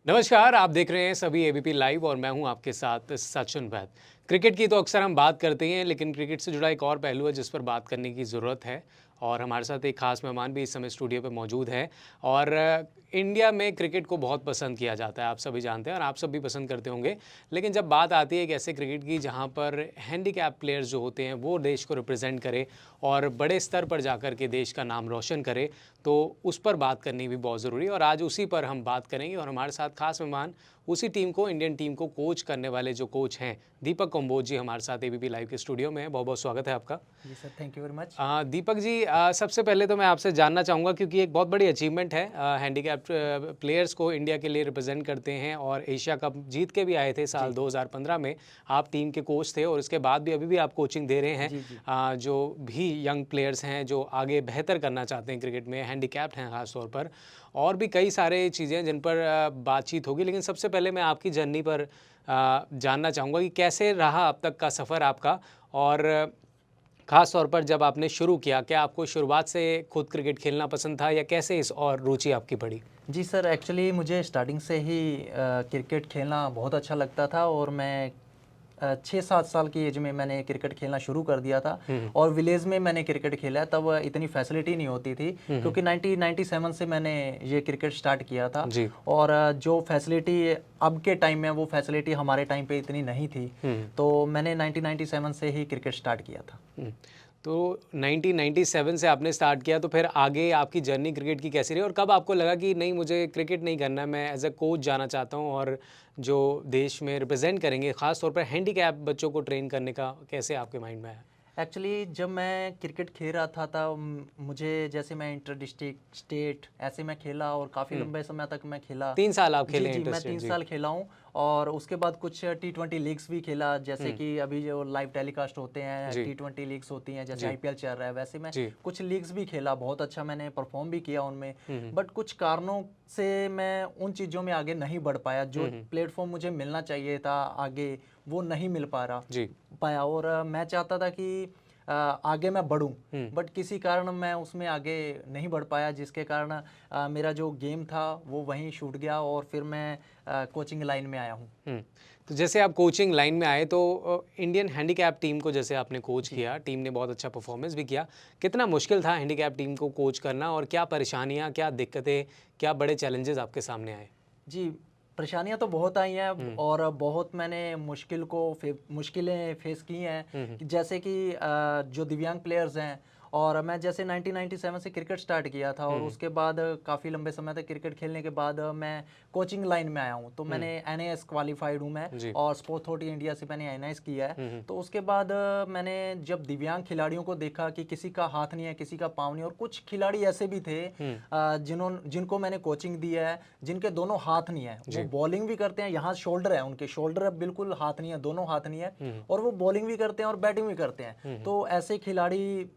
नमस्कार, आप देख रहे हैं सभी एबीपी लाइव और मैं हूं आपके साथ सचिन वैद। क्रिकेट की तो अक्सर हम बात करते ही हैं, लेकिन क्रिकेट से जुड़ा एक और पहलू है जिस पर बात करने की ज़रूरत है। और हमारे साथ एक खास मेहमान भी इस समय स्टूडियो पे मौजूद हैं। और इंडिया में क्रिकेट को बहुत पसंद किया जाता है, आप सभी जानते हैं और आप सब भी पसंद करते होंगे। लेकिन जब बात आती है एक ऐसे क्रिकेट की जहाँ पर हैंडीकैप प्लेयर्स जो होते हैं वो देश को रिप्रेजेंट करे और बड़े स्तर पर जाकर के देश का नाम रोशन करे, तो उस पर बात करनी भी बहुत ज़रूरी है। और आज उसी पर हम बात करेंगे और हमारे साथ खास मेहमान उसी टीम को, इंडियन टीम को कोच करने वाले जो कोच हैं, दीपक कंबोज जी हमारे साथ एबीपी लाइव के स्टूडियो में हैं। बहुत बहुत स्वागत है आपका। जी sir, thank you very much. Deepak ji, सबसे पहले तो मैं आपसे जानना चाहूँगा, क्योंकि एक बहुत बड़ी अचीवमेंट है, हैंडीकैप प्लेयर्स को इंडिया के लिए रिप्रेजेंट करते हैं और एशिया कप जीत के भी आए थे साल जी 2015 में। आप टीम के कोच थे और उसके बाद भी अभी भी आप कोचिंग दे रहे हैं। जी जी जो भी यंग प्लेयर्स हैं जो आगे बेहतर करना चाहते हैं क्रिकेट में, हैंडीकैप्ड हैं खास तौर पर, और भी कई सारे चीज़ें जिन पर बातचीत होगी। लेकिन सबसे पहले मैं आपकी जर्नी पर जानना चाहूँगा कि कैसे रहा अब तक का सफ़र आपका, और ख़ास तौर पर जब आपने शुरू किया, क्या आपको शुरुआत से खुद क्रिकेट खेलना पसंद था या कैसे इस और रुचि आपकी बढ़ी? जी सर, एक्चुअली मुझे स्टार्टिंग से ही क्रिकेट खेलना बहुत अच्छा लगता था और मैं 6-7 साल की एज में मैंने क्रिकेट खेलना शुरू कर दिया था। हुँ, और विलेज में मैंने क्रिकेट खेला है, तब इतनी फैसिलिटी नहीं होती थी हुँ, क्योंकि 1997 से मैंने ये क्रिकेट स्टार्ट किया था। जी। और जो फैसिलिटी अब के टाइम में वो फैसिलिटी हमारे टाइम पे इतनी नहीं थी, हुँ, तो मैंने 1997 से ही क्रिकेट स्टार्ट किया था। हुँ। तो 1997 से आपने स्टार्ट किया, तो फिर आगे आपकी जर्नी क्रिकेट की कैसी रही और कब आपको लगा कि नहीं, मुझे क्रिकेट नहीं करना है, मैं एज़ अ कोच जाना चाहता हूँ और जो देश में रिप्रेजेंट करेंगे, ख़ास तौर पर हैंडीकैप बच्चों को ट्रेन करने का कैसे आपके माइंड में आया? एक्चुअली जब मैं क्रिकेट खेल रहा था तब मुझे, जैसे मैं इंटर डिस्ट्रिक्ट स्टेट ऐसे मैं खेला और काफ़ी हुँ। लंबे समय तक मैं खेला। 3 साल आप जी खेले जी, मैं इंटरस्टेट, 3 जी। साल खेला हूँ। और उसके बाद कुछ T20 लीग्स भी खेला, जैसे हुँ, कि अभी जो लाइव टेलीकास्ट होते हैं जी, T20 लीग्स होती हैं, जैसे जी, IPL चल रहा है, वैसे मैं जी। कुछ लीग्स भी खेला। बहुत अच्छा मैंने परफॉर्म भी किया उनमें। हुँ, हुँ। बट कुछ कारणों से मैं उन चीज़ों में आगे नहीं बढ़ पाया। जो हुँ, हुँ। प्लेटफॉर्म मुझे मिलना चाहिए था आगे, वो नहीं मिल जी। पाया। और मैं चाहता था कि आगे मैं बढ़ूं, हुँ, बट किसी कारण मैं उसमें आगे नहीं बढ़ पाया, जिसके कारण मेरा जो गेम था वो वहीं छूट गया और फिर मैं कोचिंग लाइन में आया हूँ। हुँ। तो जैसे आप कोचिंग लाइन में आए, तो इंडियन हैंडीकैप टीम को जैसे आपने कोच जी किया, टीम ने बहुत अच्छा परफॉर्मेंस भी किया। कितना मुश्किल था हैंडीकैप टीम को कोच करना और क्या परेशानियाँ, क्या दिक्कतें, क्या बड़े चैलेंजेज़ आपके सामने आए? जी, परेशानियाँ तो बहुत आई हैं हुँ, और बहुत मैंने मुश्किलें फेस की हैं। हुँ, हुँ, जैसे कि जो दिव्यांग प्लेयर्स हैं, और मैं जैसे 1997 से क्रिकेट स्टार्ट किया था और हुँ, उसके बाद काफ़ी लंबे समय तक क्रिकेट खेलने के बाद मैं कोचिंग लाइन में आया हूँ। तो हुँ, मैंने NIS क्वालिफाइड हूँ मैं, जी। और स्पोर्ट्स अथॉरिटी इंडिया से मैंने NIS किया है। हुँ, हुँ, तो उसके बाद मैंने जब दिव्यांग खिलाड़ियों को देखा कि किसी का हाथ नहीं है, किसी का पाँव नहीं है, और कुछ खिलाड़ी ऐसे भी थे हुँ, जिनको मैंने कोचिंग दी है, जिनके दोनों हाथ नहीं है। वो जी। बॉलिंग भी करते हैं, यहाँ शोल्डर है उनके, शोल्डर अब बिल्कुल हाथ नहीं है, दोनों हाथ नहीं है, हुँ, और वो बॉलिंग भी करते हैं और बैटिंग भी करते हैं। हुँ, हुँ, तो ऐसे खिलाड़ी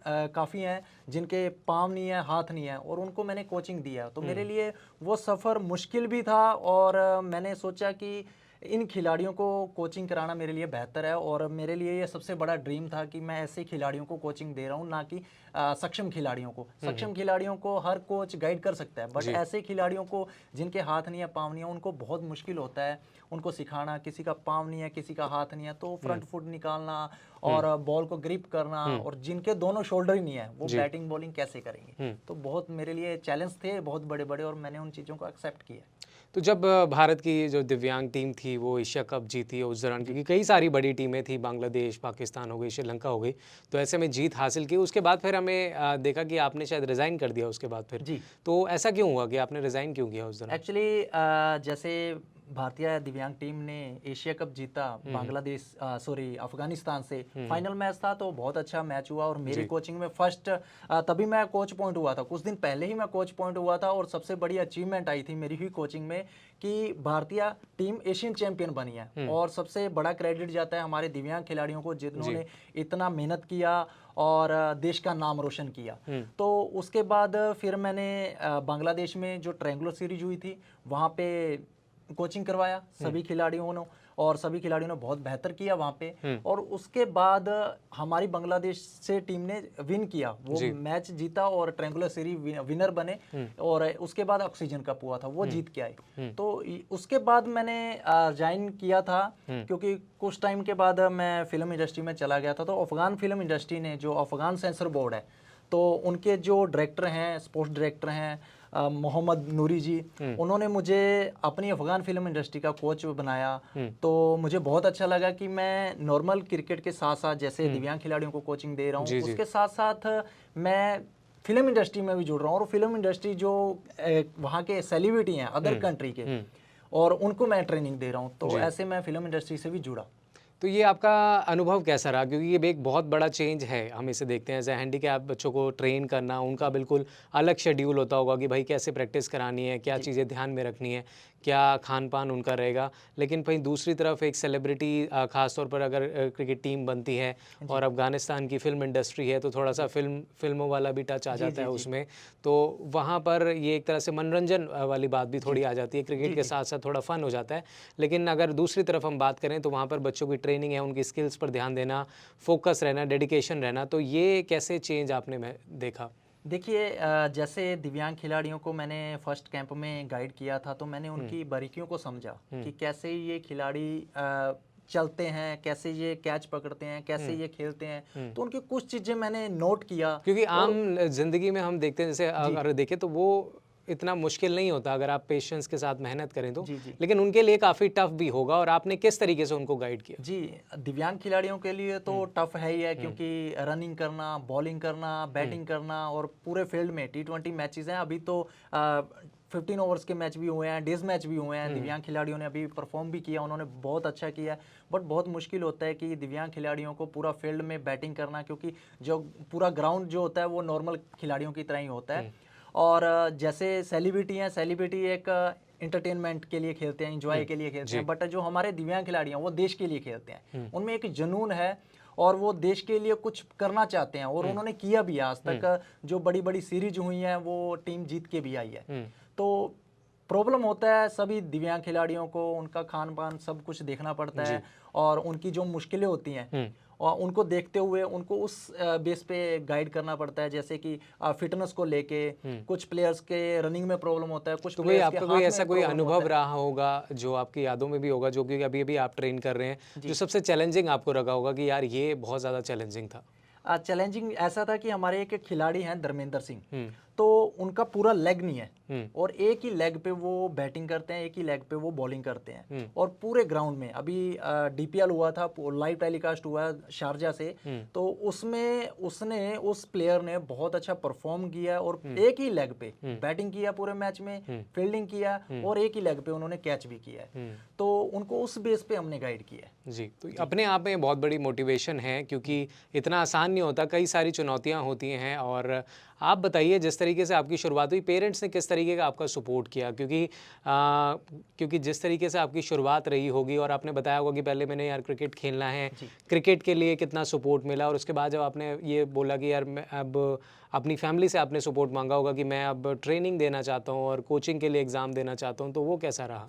काफ़ी हैं जिनके पाँव नहीं है, हाथ नहीं है, और उनको मैंने कोचिंग दिया। तो मेरे हुँ, लिए वो सफ़र मुश्किल भी था, और मैंने सोचा कि इन खिलाड़ियों को कोचिंग कराना मेरे लिए बेहतर है, और मेरे लिए ये सबसे बड़ा ड्रीम था कि मैं ऐसे खिलाड़ियों को कोचिंग दे रहा हूँ, ना कि सक्षम खिलाड़ियों को। हुँ, हुँ, सक्षम खिलाड़ियों को हर कोच गाइड कर सकता है, बट जी। ऐसे खिलाड़ियों को जिनके हाथ नहीं है, पाँव नहीं है, उनको बहुत मुश्किल होता है उनको सिखाना। किसी का पाँव नहीं है, किसी का हाथ नहीं है, तो हुँ, फ्रंट फुट निकालना हुँ, और बॉल को ग्रिप करना, हुँ, और जिनके दोनों शोल्डर ही नहीं है, वो जी। बैटिंग बॉलिंग कैसे करेंगे। हुँ। तो बहुत मेरे लिए चैलेंज थे बहुत बड़े बड़े, और मैंने उन चीज़ों को एक्सेप्ट किया। तो जब भारत की जो दिव्यांग टीम थी वो एशिया कप जीती उस दौरान, जी क्योंकि कई सारी बड़ी टीमें थी, बांग्लादेश, पाकिस्तान हो गई, श्रीलंका हो गई, तो ऐसे में जीत हासिल की। उसके बाद फिर हमें देखा कि आपने शायद रिज़ाइन कर दिया उसके बाद फिर। जी। तो ऐसा क्यों हुआ कि आपने रिज़ाइन क्यों किया उस दौरान? एक्चुअली जैसे भारतीय दिव्यांग टीम ने एशिया कप जीता हुँ, हुँ, बांग्लादेश, सॉरी, अफगानिस्तान से। हुँ, हुँ, फाइनल मैच था, तो बहुत अच्छा मैच हुआ, और मेरी जी। कोचिंग में फर्स्ट तभी मैं कोच पॉइंट हुआ था, कुछ दिन पहले ही मैं कोच पॉइंट हुआ था। और सबसे बड़ी अचीवमेंट आई थी मेरी ही कोचिंग में कि भारतीय टीम एशियन चैंपियन बनी है, हुँ, और सबसे बड़ा क्रेडिट जाता है हमारे दिव्यांग खिलाड़ियों को, जी। जिन्होंने इतना मेहनत किया और देश का नाम रोशन किया। हुँ, तो उसके बाद फिर मैंने बांग्लादेश में जो ट्रायंगुलर सीरीज हुई थी, वहाँ पे कोचिंग करवाया सभी खिलाड़ियों ने, और सभी खिलाड़ियों ने बहुत बेहतर किया वहाँ पे। और उसके बाद हमारी बांग्लादेश से टीम ने विन किया, वो मैच जीता और ट्रायंगुलर सीरीज विनर बने। और उसके बाद ऑक्सीजन कप हुआ था, वो जीत के आए। तो उसके बाद मैंने ज्वाइन किया था, क्योंकि कुछ टाइम के बाद मैं फिल्म इंडस्ट्री में चला गया था। तो अफगान फिल्म इंडस्ट्री ने, जो अफगान सेंसर बोर्ड है, तो उनके जो डायरेक्टर हैं, स्पोर्ट्स डायरेक्टर हैं मोहम्मद नूरी जी, उन्होंने मुझे अपनी अफगान फिल्म इंडस्ट्री का कोच बनाया। तो मुझे बहुत अच्छा लगा कि मैं नॉर्मल क्रिकेट के साथ साथ, जैसे दिव्यांग खिलाड़ियों को कोचिंग दे रहा हूँ, उसके साथ साथ मैं फिल्म इंडस्ट्री में भी जुड़ रहा हूँ। और फिल्म इंडस्ट्री जो वहाँ के सेलिब्रिटी हैं अदर कंट्री के, और उनको मैं ट्रेनिंग दे रहा हूँ। तो ऐसे मैं फिल्म इंडस्ट्री से भी जुड़ा। तो ये आपका अनुभव कैसा रहा? क्योंकि ये भी एक बहुत बड़ा चेंज है, हम इसे देखते हैं एज ए हैंडीकैप बच्चों को ट्रेन करना, उनका बिल्कुल अलग शेड्यूल होता होगा कि भाई कैसे प्रैक्टिस करानी है, क्या चीज़ें ध्यान में रखनी है, क्या खान पान उनका रहेगा। लेकिन भाई दूसरी तरफ एक सेलिब्रिटी, ख़ास तौर पर अगर क्रिकेट टीम बनती है और अफगानिस्तान की फिल्म इंडस्ट्री है, तो थोड़ा सा फिल्मों वाला भी टच आ जाता है उसमें। तो वहाँ पर ये एक तरह से मनोरंजन वाली बात भी थोड़ी आ जाती है, क्रिकेट के साथ साथ थोड़ा फन हो जाता है। लेकिन अगर दूसरी तरफ हम बात करें तो वहाँ पर बच्चों की ट्रेनिंग है, उनकी स्किल्स पर ध्यान देना, फोकस रहना, डेडिकेशन रहना। तो ये कैसे चेंज आपने देखा? देखिए, जैसे दिव्यांग खिलाड़ियों को मैंने फर्स्ट कैंप में गाइड किया था, तो मैंने उनकी बारीकियों को समझा कि कैसे ये खिलाड़ी चलते हैं, कैसे ये कैच पकड़ते हैं, कैसे ये खेलते हैं। तो उनकी कुछ चीज़ें मैंने नोट किया। क्योंकि आम जिंदगी में हम देखते हैं, जैसे अगर देखें तो वो इतना मुश्किल नहीं होता अगर आप पेशेंस के साथ मेहनत करें तो। लेकिन उनके लिए काफ़ी टफ भी होगा, और आपने किस तरीके से उनको गाइड किया? जी, दिव्यांग खिलाड़ियों के लिए तो टफ है ही है, क्योंकि रनिंग करना, बॉलिंग करना, बैटिंग करना, और पूरे फील्ड में T20 मैचेस हैं। अभी तो 15 ओवर्स के मैच भी हुए हैं, डेज मैच भी हुए हैं। दिव्यांग खिलाड़ियों ने अभी परफॉर्म भी किया, उन्होंने बहुत अच्छा किया। बट बहुत मुश्किल होता है कि दिव्यांग खिलाड़ियों को पूरा फील्ड में बैटिंग करना, क्योंकि जो पूरा ग्राउंड जो होता है वो नॉर्मल खिलाड़ियों की तरह ही होता है। और जैसे सेलिब्रिटी हैं, सेलिब्रिटी एक एंटरटेनमेंट के लिए खेलते हैं, एंजॉय के लिए खेलते हैं। बट जो हमारे दिव्यांग खिलाड़ी हैं वो देश के लिए खेलते हैं, उनमें एक जुनून है और वो देश के लिए कुछ करना चाहते हैं, और उन्होंने किया भी। आज तक जो बड़ी बड़ी सीरीज हुई हैं वो टीम जीत के भी आई है। तो प्रॉब्लम होता है सभी दिव्यांग खिलाड़ियों को, उनका खान पान सब कुछ देखना पड़ता है, और उनकी जो मुश्किलें होती हैं और उनको देखते हुए उनको उस बेस पे गाइड करना पड़ता है। जैसे कि फिटनेस को लेके कुछ प्लेयर्स के रनिंग में प्रॉब्लम होता है, कुछ तो प्लेयर्स आपका के कोई हाथ ऐसा में कोई प्रॉब्लम अनुभव होता है। रहा होगा जो आपकी यादों में भी होगा, जो कि अभी अभी आप ट्रेन कर रहे हैं, जो सबसे चैलेंजिंग आपको लगा होगा कि यार ये बहुत ज़्यादा चैलेंजिंग था? चैलेंजिंग ऐसा था कि हमारे एक खिलाड़ी हैं धर्मेंद्र सिंह, तो उनका पूरा लेग नहीं है, और एक ही लेग पे वो बैटिंग करते हैं, एक ही लेग पे वो बॉलिंग करते हैं। और पूरे ग्राउंड में अभी DPL हुआ था, लाइव टेलीकास्ट हुआ शारजा से, तो उसमें उसने उस प्लेयर ने बहुत अच्छा परफॉर्म किया, और एक ही लेग पे बैटिंग किया पूरे मैच में, फील्डिंग किया, और एक ही लेग पे उन्होंने कैच भी किया है। तो उनको उस बेस पे हमने गाइड किया है। जी, तो अपने आप में बहुत बड़ी मोटिवेशन है, क्योंकि इतना आसान नहीं होता, कई सारी चुनौतियां होती हैं। और आप बताइए, जिस तरीके से आपकी शुरुआत हुई, पेरेंट्स ने किस तरीके का आपका सपोर्ट किया? क्योंकि जिस तरीके से आपकी शुरुआत रही होगी, और आपने बताया होगा कि पहले मैंने यार क्रिकेट खेलना है, क्रिकेट के लिए कितना सपोर्ट मिला, और उसके बाद जब आपने ये बोला कि यार मैं अब अपनी फैमिली से आपने सपोर्ट मांगा होगा कि मैं अब ट्रेनिंग देना चाहता हूँ और कोचिंग के लिए एग्ज़ाम देना चाहता हूँ, तो वो कैसा रहा?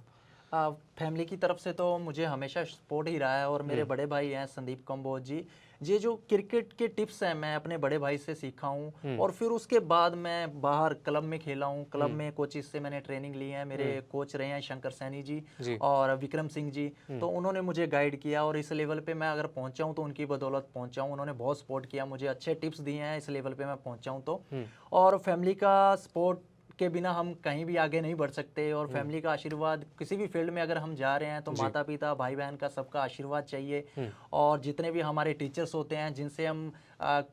फैमिली की तरफ से तो मुझे हमेशा सपोर्ट ही रहा है, और मेरे बड़े भाई हैं संदीप कंबोज जी, ये जो क्रिकेट के टिप्स हैं मैं अपने बड़े भाई से सीखा हूँ। और फिर उसके बाद मैं बाहर क्लब में खेला हूँ, क्लब में कोचिज से मैंने ट्रेनिंग ली है। मेरे कोच रहे हैं शंकर सैनी जी और विक्रम सिंह जी, तो उन्होंने मुझे गाइड किया, और इस लेवल पे मैं अगर पहुंचा हूँ तो उनकी बदौलत पहुंचा हूँ। उन्होंने बहुत सपोर्ट किया, मुझे अच्छे टिप्स दिए हैं, इस लेवल पे मैं पहुंचा हूँ। तो और फैमिली का सपोर्ट के बिना हम कहीं भी आगे नहीं बढ़ सकते, और फैमिली का आशीर्वाद, किसी भी फील्ड में अगर हम जा रहे हैं तो माता पिता, भाई बहन का सबका आशीर्वाद चाहिए। और जितने भी हमारे टीचर्स होते हैं जिनसे हम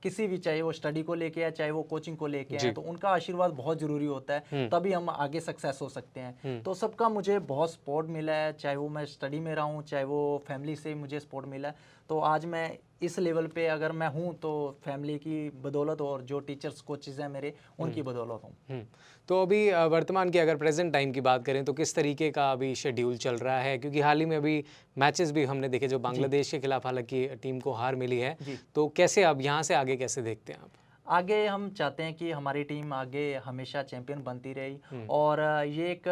किसी भी, चाहे वो स्टडी को लेके है, चाहे वो कोचिंग को लेके है, तो उनका आशीर्वाद बहुत ज़रूरी होता है, तभी हम आगे सक्सेस हो सकते हैं। तो सबका मुझे बहुत सपोर्ट मिला है, चाहे वो मैं स्टडी में रहा हूँ, चाहे वो फैमिली से मुझे सपोर्ट मिला है। तो आज मैं इस लेवल पे अगर मैं हूँ तो फैमिली की बदौलत, और जो टीचर्स कोचेज़ हैं मेरे, उनकी बदौलत हूँ। तो अभी वर्तमान की अगर प्रेजेंट टाइम की बात करें तो किस तरीके का अभी शेड्यूल चल रहा है? क्योंकि हाल ही में अभी मैचेस भी हमने देखे, जो बांग्लादेश के खिलाफ हालांकि टीम को हार मिली है, तो कैसे अब यहाँ से आगे कैसे देखते हैं आप? आगे हम चाहते हैं कि हमारी टीम आगे हमेशा चैंपियन बनती रही, और ये एक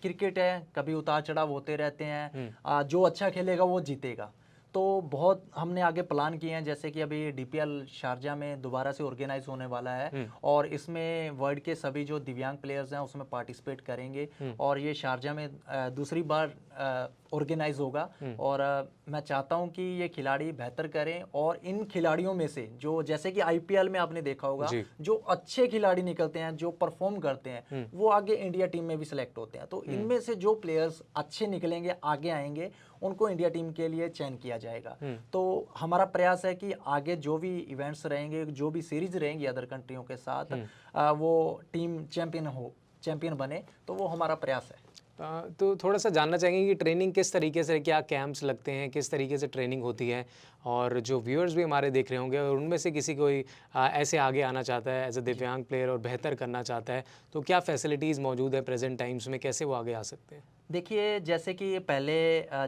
क्रिकेट है, कभी उतार चढ़ाव होते रहते हैं। जो अच्छा खेलेगा वो जीतेगा। तो बहुत हमने आगे प्लान किए हैं, जैसे कि अभी डीपीएल शारजा में दोबारा से ऑर्गेनाइज होने वाला है, और इसमें वर्ल्ड के सभी जो दिव्यांग प्लेयर्स हैं उसमें पार्टिसिपेट करेंगे, और ये शारजा में दूसरी बार ऑर्गेनाइज होगा। और मैं चाहता हूं कि ये खिलाड़ी बेहतर करें, और इन खिलाड़ियों में से जो, जैसे कि आईपीएल में आपने देखा होगा, जो अच्छे खिलाड़ी निकलते हैं, जो परफॉर्म करते हैं, वो आगे इंडिया टीम में भी सिलेक्ट होते हैं। तो इनमें से जो प्लेयर्स अच्छे निकलेंगे, आगे आएंगे, उनको इंडिया टीम के लिए चयन किया जाएगा। तो हमारा प्रयास है कि आगे जो भी इवेंट्स रहेंगे, जो भी सीरीज रहेंगी अदर कंट्रियों के साथ, वो टीम चैंपियन बने, तो वो हमारा प्रयास है। तो थोड़ा सा जानना चाहेंगे कि ट्रेनिंग किस तरीके से, क्या कैंप्स लगते हैं, किस तरीके से ट्रेनिंग होती है, और जो व्यूअर्स भी हमारे देख रहे होंगे और उनमें से किसी कोई ऐसे आगे आना चाहता है एज अ दिव्यांग प्लेयर और बेहतर करना चाहता है, तो क्या फैसिलिटीज़ मौजूद है प्रेजेंट टाइम्स में, कैसे वो आगे आ सकते हैं? देखिए, जैसे कि पहले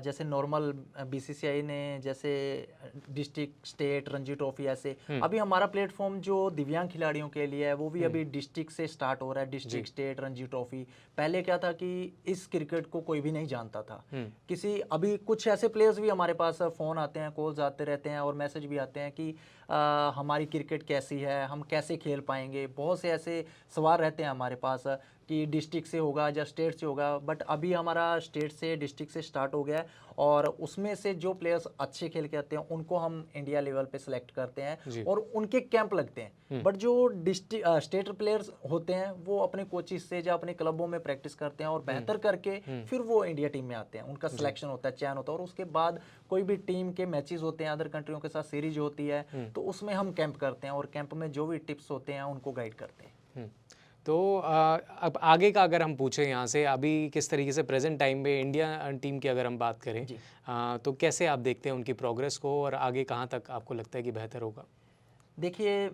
जैसे नॉर्मल बीसीसीआई ने जैसे डिस्ट्रिक्ट, स्टेट, रणजी ट्रॉफी ऐसे, अभी हमारा प्लेटफॉर्म जो दिव्यांग खिलाड़ियों के लिए है वो भी अभी डिस्ट्रिक्ट से स्टार्ट हो रहा है। District, state, Ranji trophy. पहले क्या था कि इस क्रिकेट को कोई भी नहीं जानता था। अभी कुछ ऐसे प्लेयर्स भी हमारे पास फ़ोन आते हैं, कॉल्स आते रहते हैं और मैसेज भी आते हैं कि हमारी क्रिकेट कैसी है, हम कैसे खेल पाएंगे। बहुत से ऐसे सवाल रहते हैं हमारे पास कि डिस्ट्रिक्ट से होगा या स्टेट से होगा, बट अभी हमारा स्टेट से, डिस्ट्रिक्ट से स्टार्ट हो गया है, और उसमें से जो प्लेयर्स अच्छे खेल के आते हैं उनको हम इंडिया लेवल पे सिलेक्ट करते हैं और उनके कैंप लगते हैं। बट जो स्टेट प्लेयर्स होते हैं वो अपने कोचिज से या अपने क्लबों में प्रैक्टिस करते हैं और बेहतर करके फिर वो इंडिया टीम में आते हैं। उनका सिलेक्शन होता है, चयन होता है, और उसके बाद कोई भी टीम के मैचेस होते हैं, अदर कंट्रियों के साथ सीरीज होती है, तो उसमें हम कैंप करते हैं, और कैंप में जो भी टिप्स होते हैं उनको गाइड करते हैं। तो अब आगे का अगर हम पूछें यहाँ से, अभी किस तरीके से प्रेजेंट टाइम में इंडिया टीम की अगर हम बात करें, तो कैसे आप देखते हैं उनकी प्रोग्रेस को, और आगे कहाँ तक आपको लगता है कि बेहतर होगा? देखिए,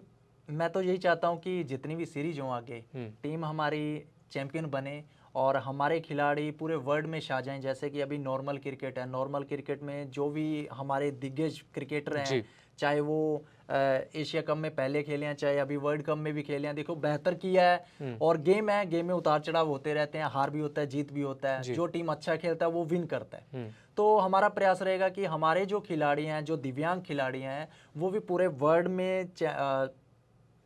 मैं तो यही चाहता हूँ कि जितनी भी सीरीज हों आगे, टीम हमारी चैंपियन बने और हमारे खिलाड़ी पूरे वर्ल्ड में छा जाएं। जैसे कि अभी नॉर्मल क्रिकेट है, नॉर्मल क्रिकेट में जो भी हमारे दिग्गज क्रिकेटर हैं, चाहे वो एशिया कप में पहले खेले हैं, चाहे अभी वर्ल्ड कप में भी खेले हैं, देखो बेहतर किया है। और गेम है, गेम में उतार चढ़ाव होते रहते हैं, हार भी होता है, जीत भी होता है। जो टीम अच्छा खेलता है वो विन करता है। तो हमारा प्रयास रहेगा कि हमारे जो खिलाड़ी हैं, जो दिव्यांग खिलाड़ी हैं, वो भी पूरे वर्ल्ड में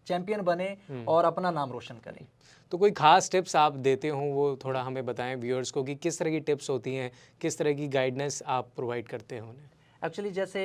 चैंपियन बने और अपना नाम रोशन करें। तो कोई खास टिप्स आप देते हो वो थोड़ा हमें बताएं व्यूअर्स को, कि किस तरह की टिप्स होती हैं, किस तरह की गाइडेंस आप प्रोवाइड करते हैं उन्हें? एक्चुअली जैसे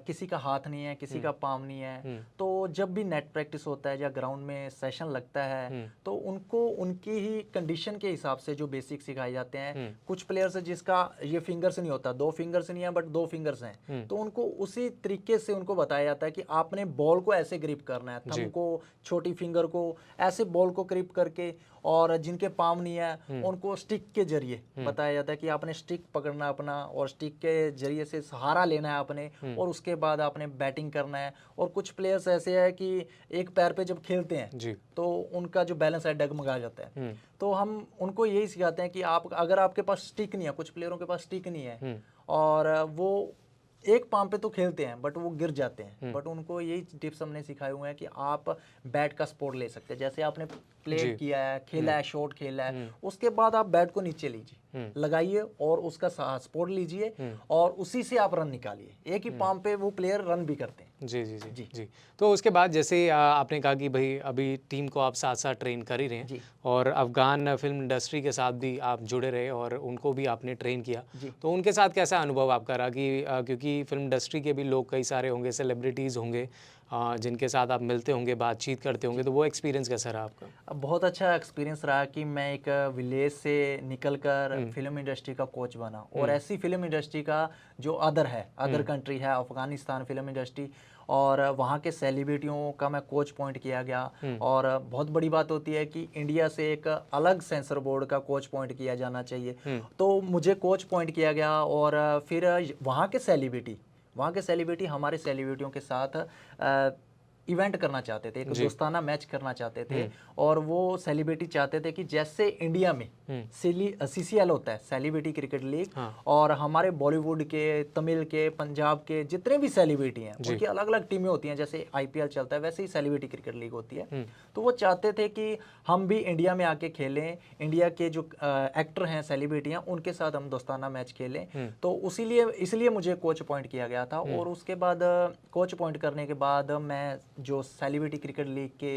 किसी का हाथ नहीं है, किसी का पाँव नहीं है, तो जब भी नेट प्रैक्टिस होता है या ग्राउंड में सेशन लगता है, तो उनको उनकी ही कंडीशन के हिसाब से जो बेसिक सिखाए जाते हैं। कुछ प्लेयर्स है जिसका ये फिंगर्स नहीं होता, 2 फिंगर्स नहीं है बट 2 फिंगर्स हैं, तो उनको उसी तरीके से उनको बताया जाता है कि आपने बॉल को ऐसे ग्रिप करना है, थंब को, छोटी फिंगर को ऐसे बॉल को ग्रिप करके। और जिनके पाँव नहीं है उनको स्टिक के जरिए बताया जाता है कि आपने स्टिक पकड़ना अपना, और स्टिक के जरिए से सहारा लेना है आपने, और उसके बाद आपने बैटिंग करना है। और कुछ प्लेयर्स ऐसे हैं कि एक पैर पे जब खेलते हैं तो उनका जो बैलेंस है डगमगा जाता है। तो हम उनको यही सिखाते हैं कि आप, अगर आपके पास स्टिक नहीं है, कुछ प्लेयरों के पास स्टिक नहीं है और वो एक पाँव पे तो खेलते हैं बट वो गिर जाते हैं, बट उनको यही टिप्स हमने सिखाए हुए हैं कि आप बैट का सपोर्ट ले सकते हैं। जैसे आपने प्ले किया है, खेला है, शॉट खेला है, उसके बाद आप बैट को नीचे लीजिए, लगाइए और उसका सपोर्ट लीजिए और उसी से आप रन निकालिए। एक ही पाँव पे वो प्लेयर रन भी करते हैं। जी जी जी जी जी। तो उसके बाद जैसे आपने कहा कि भाई अभी टीम को आप साथ साथ ट्रेन कर ही रहे हैं, और अफगान फिल्म इंडस्ट्री के साथ भी आप जुड़े रहे और उनको भी आपने ट्रेन किया, तो उनके साथ कैसा अनुभव आपका रहा? कि क्योंकि फिल्म इंडस्ट्री के भी लोग कई सारे होंगे, सेलिब्रिटीज़ होंगे जिनके साथ आप मिलते होंगे, बातचीत करते होंगे, तो वो एक्सपीरियंस कैसा रहा आपका? बहुत अच्छा एक्सपीरियंस रहा कि मैं एक विलेज से निकलकर फिल्म इंडस्ट्री का कोच बना, और ऐसी फिल्म इंडस्ट्री का जो अदर कंट्री है, अफगानिस्तान फिल्म इंडस्ट्री, और वहाँ के सेलिब्रिटियों का मैं कोच पॉइंट किया गया। और बहुत बड़ी बात होती है कि इंडिया से एक अलग सेंसर बोर्ड का कोच पॉइंट किया जाना चाहिए, तो मुझे कोच पॉइंट किया गया। और फिर वहाँ के सेलिब्रिटी हमारे सेलिब्रिटियों के साथ इवेंट करना चाहते थे, एक जी। दोस्ताना मैच करना चाहते थे। और वो सेलिब्रिटी चाहते थे कि जैसे इंडिया में CCL होता है, सेलिब्रिटी क्रिकेट लीग, हाँ। और हमारे बॉलीवुड के, तमिल के, पंजाब के जितने भी सेलिब्रिटी हैं जी। उनकी अलग अलग टीमें होती हैं, जैसे IPL चलता है वैसे ही सेलिब्रिटी क्रिकेट लीग होती है। हम्म। तो वो चाहते थे कि हम भी इंडिया में आके खेलें, इंडिया के जो एक्टर हैं, सेलिब्रिटी हैं, उनके साथ हम दोस्ताना मैच खेलें। तो इसलिए मुझे कोच अपॉइंट किया गया था। और उसके बाद कोच अपॉइंट करने के बाद मैं जो सेलिब्रिटी क्रिकेट लीग के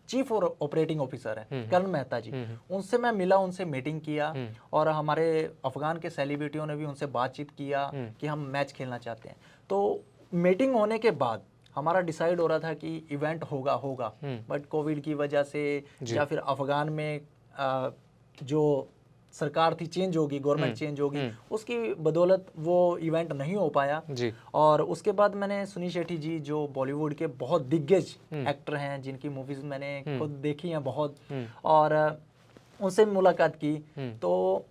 चीफ और ऑपरेटिंग ऑफिसर हैं करण मेहता जी, उनसे मैं मिला, उनसे मीटिंग किया। और हमारे अफगान के सेलिब्रिटियों ने भी उनसे बातचीत किया कि हम मैच खेलना चाहते हैं। तो मीटिंग होने के बाद हमारा डिसाइड हो रहा था कि इवेंट होगा, बट कोविड की वजह से या फिर अफगान में जो सरकार थी चेंज होगी, गवर्नमेंट चेंज होगी, उसकी बदौलत वो इवेंट नहीं हो पाया। जी। और उसके बाद मैंने सुनील शेट्टी जी, जो बॉलीवुड के बहुत दिग्गज एक्टर हैं, जिनकी मूवीज मैंने खुद देखी हैं बहुत, और उनसे मुलाकात की। तो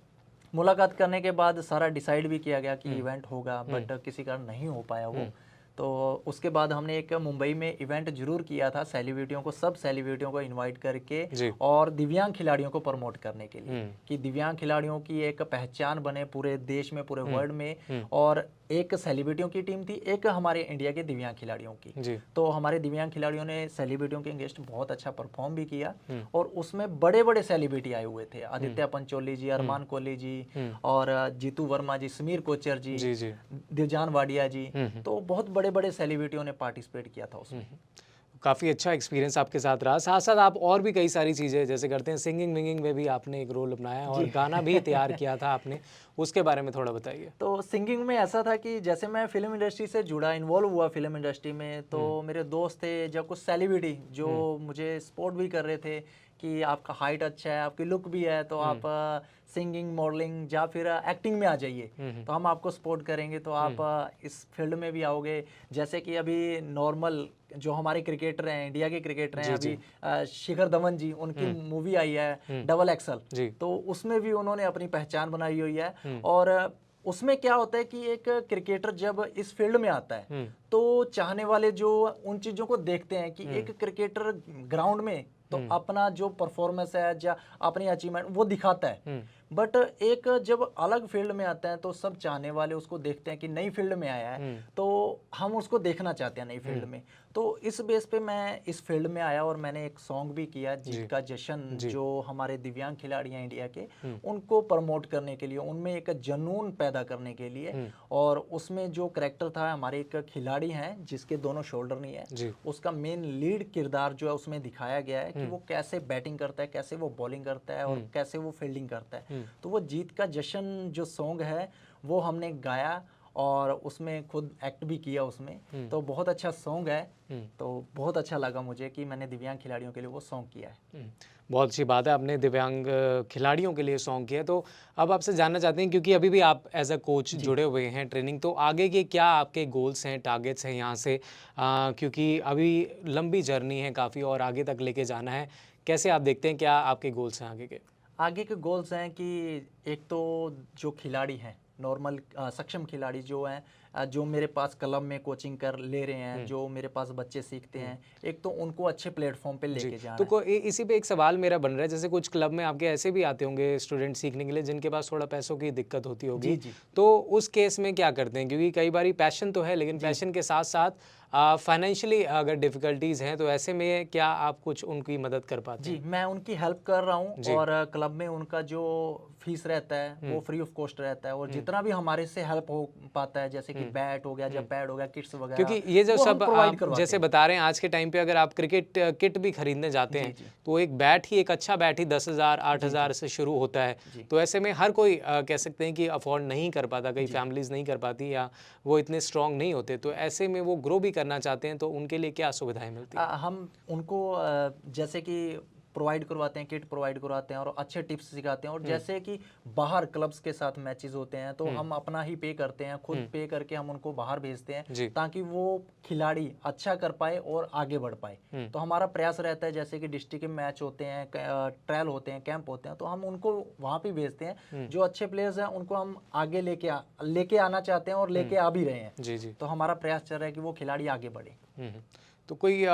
मुलाकात करने के बाद सारा डिसाइड भी किया गया कि इवेंट होगा, बट किसी कारण नहीं हो पाया वो। तो उसके बाद हमने एक मुंबई में इवेंट जरूर किया था, सेलिब्रिटियों को, सब सेलिब्रिटियों को इनवाइट करके, जी। और दिव्यांग खिलाड़ियों को प्रमोट करने के लिए, कि दिव्यांग खिलाड़ियों की एक पहचान बने पूरे देश में, पूरे वर्ल्ड में। और एक सेलिब्रिटियों की टीम थी, एक हमारे इंडिया के दिव्यांग खिलाड़ियों की। जी। तो हमारे दिव्यांग खिलाड़ियों ने सेलिब्रिटियों के अगेंस्ट बहुत अच्छा परफॉर्म भी किया। और उसमें बड़े बड़े सेलिब्रिटी आए हुए थे, आदित्य पंचोली जी, अरमान कोहली जी, और जीतू वर्मा जी, समीर कोचर जी, जी। जी। दिलजान वाडिया जी। तो बहुत बड़े बड़े सेलिब्रिटियों ने पार्टिसिपेट किया था उसमें। काफ़ी अच्छा एक्सपीरियंस आपके साथ रहा। साथ साथ आप और भी कई सारी चीज़ें जैसे करते हैं, सिंगिंग विंगिंग में भी आपने एक रोल अपनाया और गाना भी तैयार किया था आपने, उसके बारे में थोड़ा बताइए। तो सिंगिंग में ऐसा था कि जैसे मैं फिल्म इंडस्ट्री से जुड़ा, इन्वॉल्व हुआ फिल्म इंडस्ट्री में, तो मेरे दोस्त थे, जब कुछ सेलिब्रिटी जो मुझे सपोर्ट भी कर रहे थे कि आपका हाइट अच्छा है, आपकी लुक भी है, तो आप सिंगिंग, मॉडलिंग या फिर एक्टिंग में आ जाइए, तो हम आपको सपोर्ट करेंगे, तो आप इस फील्ड में भी आओगे। जैसे कि अभी नॉर्मल जो हमारे क्रिकेटर हैं, इंडिया के क्रिकेटर हैं, अभी शिखर धवन जी, उनकी मूवी आई है डबल एक्सल, तो उसमें भी उन्होंने अपनी पहचान बनाई हुई है। और उसमें क्या होता है कि एक क्रिकेटर जब इस फील्ड में आता है, तो चाहने वाले जो उन चीज़ों को देखते हैं कि एक क्रिकेटर ग्राउंड में तो अपना जो परफॉर्मेंस है या अपनी अचीवमेंट वो दिखाता है, बट एक जब अलग फील्ड में आता है तो सब चाहने वाले उसको देखते हैं कि नई फील्ड में आया है, तो हम उसको देखना चाहते हैं नई फील्ड में। तो इस बेस पे मैं इस फील्ड में आया और मैंने एक सॉन्ग भी किया, जीत का जश्न, जो हमारे दिव्यांग खिलाड़ी हैं इंडिया के, उनको प्रमोट करने के लिए, उनमें एक जुनून पैदा करने के लिए। और उसमें जो कैरेक्टर था, हमारे एक खिलाड़ी हैं जिसके दोनों शोल्डर नहीं है, उसका मेन लीड किरदार जो है उसमें दिखाया गया है कि वो कैसे बैटिंग करता है, कैसे वो बॉलिंग करता है और कैसे वो फील्डिंग करता है। तो वो जीत का जश्न जो सॉन्ग है वो हमने गाया और उसमें खुद एक्ट भी किया उसमें। तो बहुत अच्छा सॉन्ग है, तो बहुत अच्छा लगा मुझे कि मैंने दिव्यांग खिलाड़ियों के लिए वो सॉन्ग किया है। बहुत अच्छी बात है, आपने दिव्यांग खिलाड़ियों के लिए सॉन्ग किया। तो अब आपसे जानना चाहते हैं, क्योंकि अभी भी आप एज अ कोच जुड़े हुए हैं ट्रेनिंग, तो आगे के क्या आपके गोल्स हैं, टारगेट्स हैं यहाँ से, क्योंकि अभी लंबी जर्नी है काफ़ी और आगे तक लेके जाना है, कैसे आप देखते हैं, क्या आपके गोल्स हैं आगे के? आगे के गोल्स हैं कि एक तो जो खिलाड़ी हैं, नॉर्मल सक्षम खिलाड़ी जो हैं, जो मेरे पास क्लब में कोचिंग कर ले रहे हैं, जो मेरे पास बच्चे सीखते हैं, एक तो उनको अच्छे प्लेटफॉर्म पे लेके जाना तो है। इसी पे एक सवाल मेरा बन रहा है, जैसे कुछ क्लब में आपके ऐसे भी आते होंगे स्टूडेंट सीखने के लिए जिनके पास थोड़ा पैसों की दिक्कत होती होगी, तो उस केस में क्या करते हैं? क्योंकि कई बार पैशन तो है, लेकिन पैशन के साथ साथ फाइनेंशियली अगर डिफ़िकल्टीज़ हैं, तो ऐसे में क्या आप कुछ उनकी मदद कर पाते हैं? जी, मैं उनकी हेल्प कर रहा हूँ। और क्लब में उनका जो फीस रहता है वो फ्री ऑफ कॉस्ट रहता है, और जितना भी हमारे से हेल्प हो पाता है, जैसे कि बैट हो गया, जब पैड हो गया, किट्स वगैरह, क्योंकि ये जो वो हम सब प्रोवाइड आप करवाते जैसे हैं। बता रहे हैं, आज के टाइम पे अगर आप क्रिकेट किट भी खरीदने जाते हैं, तो एक बैट ही, एक अच्छा बैट ही 10,000 8,000 से शुरू होता है। तो ऐसे में हर कोई कह सकते हैं कि अफोर्ड नहीं कर पाता, कई फैमिलीज नहीं कर पाती, या वो इतने स्ट्रांग नहीं होते, तो ऐसे में वो ग्रो भी करना चाहते हैं, तो उनके लिए क्या सुविधाएं मिलती हैं? हम उनको जैसे कि प्रोवाइड करवाते हैं, किट प्रोवाइड करवाते हैं और अच्छे टिप्स सिखाते हैं। और जैसे कि बाहर क्लब्स के साथ मैचेस होते हैं, तो हम अपना ही पे करते हैं, खुद पे करके हम उनको बाहर भेजते हैं, ताकि वो खिलाड़ी अच्छा कर पाए और आगे बढ़ पाए। तो हमारा प्रयास रहता है, जैसे कि डिस्ट्रिक्ट के मैच होते हैं, ट्रायल होते हैं, कैंप होते हैं, तो हम उनको वहाँ पे भेजते हैं। जो अच्छे प्लेयर्स हैं उनको हम आगे लेके आना चाहते हैं और लेके आ भी रहे हैं। तो हमारा प्रयास चल रहा है कि वो खिलाड़ी आगे बढ़े। तो कोई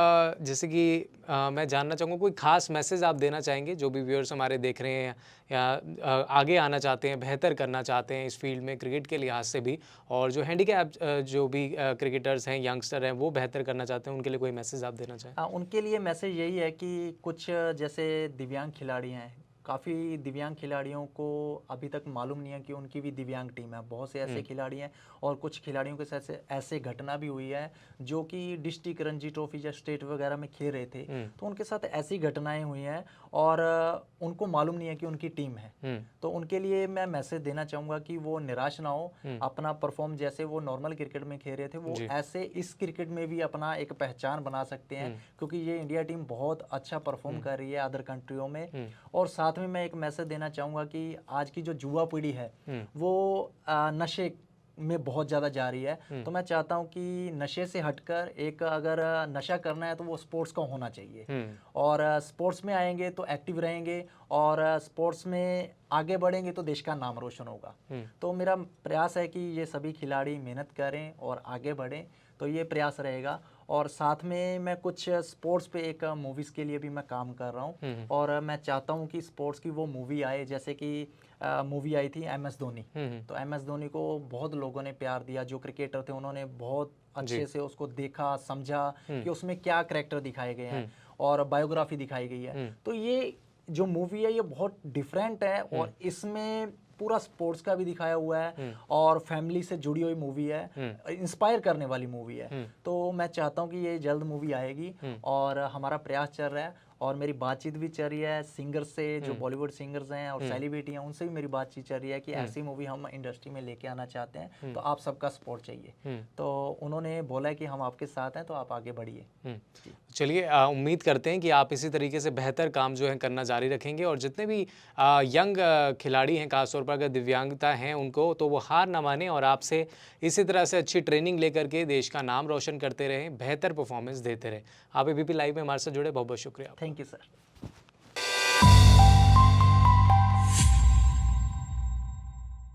जैसे कि मैं जानना चाहूँगा, कोई ख़ास मैसेज आप देना चाहेंगे जो भी व्यूअर्स हमारे देख रहे हैं या आगे आना चाहते हैं, बेहतर करना चाहते हैं इस फील्ड में क्रिकेट के लिहाज से भी, और जो हैंडीकैप जो भी क्रिकेटर्स हैं, यंगस्टर हैं, वो बेहतर करना चाहते हैं, उनके लिए कोई मैसेज आप देना चाहें? उनके लिए मैसेज यही है कि कुछ जैसे दिव्यांग खिलाड़ी हैं, काफ़ी दिव्यांग खिलाड़ियों को अभी तक मालूम नहीं है कि उनकी भी दिव्यांग टीम है। बहुत से ऐसे खिलाड़ी हैं और कुछ खिलाड़ियों के साथ ऐसे घटना भी हुई है जो कि डिस्ट्रिक्ट रणजी ट्रॉफी या स्टेट वगैरह में खेल रहे थे, तो उनके साथ ऐसी घटनाएं हुई हैं और उनको मालूम नहीं है कि उनकी टीम है। तो उनके लिए मैं मैसेज देना चाहूँगा कि वो निराश ना हो, अपना परफॉर्म जैसे वो नॉर्मल क्रिकेट में खेल रहे थे वो ऐसे इस क्रिकेट में भी अपना एक पहचान बना सकते हैं, क्योंकि ये इंडिया टीम बहुत अच्छा परफॉर्म कर रही है अदर कंट्रियों में। और साथ में मैं एक मैसेज देना चाहूँगा कि आज की जो युवा पीढ़ी है वो नशे में बहुत ज़्यादा जा रही है, तो मैं चाहता हूँ कि नशे से हटकर एक अगर नशा करना है तो वो स्पोर्ट्स का होना चाहिए, और स्पोर्ट्स में आएंगे तो एक्टिव रहेंगे और स्पोर्ट्स में आगे बढ़ेंगे तो देश का नाम रोशन होगा। तो मेरा प्रयास है कि ये सभी खिलाड़ी मेहनत करें और आगे बढ़ें, तो ये प्रयास रहेगा। और साथ में मैं कुछ स्पोर्ट्स पे एक मूवीज़ के लिए भी मैं काम कर रहा हूँ, और मैं चाहता हूँ कि स्पोर्ट्स की वो मूवी आए, जैसे कि मूवी आई थी MS धोनी। तो MS धोनी को बहुत लोगों ने प्यार दिया, जो क्रिकेटर थे उन्होंने बहुत अच्छे से उसको देखा, समझा कि उसमें क्या करैक्टर दिखाए गए हैं और बायोग्राफी दिखाई गई है। तो ये जो मूवी है ये बहुत डिफरेंट है और इसमें पूरा स्पोर्ट्स का भी दिखाया हुआ है और फैमिली से जुड़ी हुई मूवी है, इंस्पायर करने वाली मूवी है। तो मैं चाहता हूँ कि ये जल्द मूवी आएगी और हमारा प्रयास चल रहा है और मेरी बातचीत भी चल रही है सिंगर से, जो बॉलीवुड सिंगर्स हैं और सेलिब्रिटी हैं, उनसे भी मेरी बातचीत चल रही है कि ऐसी मूवी हम इंडस्ट्री में लेके आना चाहते हैं, तो आप सबका सपोर्ट चाहिए। तो उन्होंने बोला है कि हम आपके साथ हैं, तो आप आगे बढ़िए। चलिए, उम्मीद करते हैं कि आप इसी तरीके से बेहतर काम जो है करना जारी रखेंगे, और जितने भी यंग खिलाड़ी हैं, खासतौर पर अगर दिव्यांगता हैं उनको, तो वो हार ना माने और आपसे इसी तरह से अच्छी ट्रेनिंग लेकर के देश का नाम रोशन करते रहें, बेहतर परफॉर्मेंस देते रहें। आप ABP लाइव में हमारे साथ जुड़े, बहुत बहुत शुक्रिया। Thank you sir.